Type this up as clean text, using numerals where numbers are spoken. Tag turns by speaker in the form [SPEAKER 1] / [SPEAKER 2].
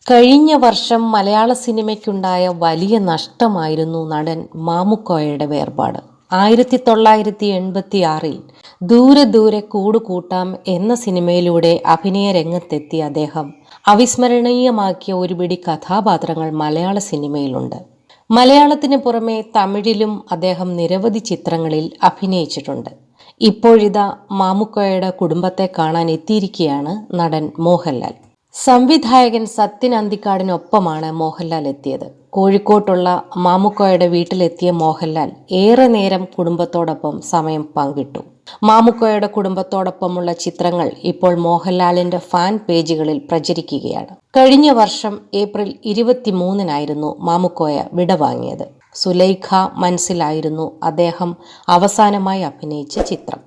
[SPEAKER 1] കഴിഞ്ഞ വർഷം മലയാള സിനിമയ്ക്കുണ്ടായ വലിയ നഷ്ടമായിരുന്നു നടൻ മാമുക്കോയയുടെ വേർപാട്. 1986 ദൂരെ ദൂരെ കൂടുകൂട്ടാം എന്ന സിനിമയിലൂടെ അഭിനയ രംഗത്തെത്തിയ അദ്ദേഹം അവിസ്മരണീയമാക്കിയ ഒരുപിടി കഥാപാത്രങ്ങൾ മലയാള സിനിമയിലുണ്ട്. മലയാളത്തിന് പുറമെ തമിഴിലും അദ്ദേഹം നിരവധി ചിത്രങ്ങളിൽ അഭിനയിച്ചിട്ടുണ്ട്. ഇപ്പോഴിതാ മാമുക്കോയയുടെ കുടുംബത്തെ കാണാൻ എത്തിയിരിക്കുകയാണ് നടൻ മോഹൻലാൽ. സംവിധായകൻ സത്യൻ അന്തിക്കാടിനൊപ്പമാണ് മോഹൻലാൽ എത്തിയത്. കോഴിക്കോട്ടുള്ള മാമുക്കോയുടെ വീട്ടിലെത്തിയ മോഹൻലാൽ ഏറെ നേരം കുടുംബത്തോടൊപ്പം സമയം പങ്കിട്ടു. മാമുക്കോയുടെ കുടുംബത്തോടൊപ്പമുള്ള ചിത്രങ്ങൾ ഇപ്പോൾ മോഹൻലാലിന്റെ ഫാൻ പേജുകളിൽ പ്രചരിക്കുകയാണ്. കഴിഞ്ഞ വർഷം ഏപ്രിൽ 23-നായിരുന്നു മാമുക്കോയ വിടവാങ്ങിയത്. സുലൈഖ മനസ്സിലായിരുന്നു അദ്ദേഹം അവസാനമായി അഭിനയിച്ച ചിത്രം.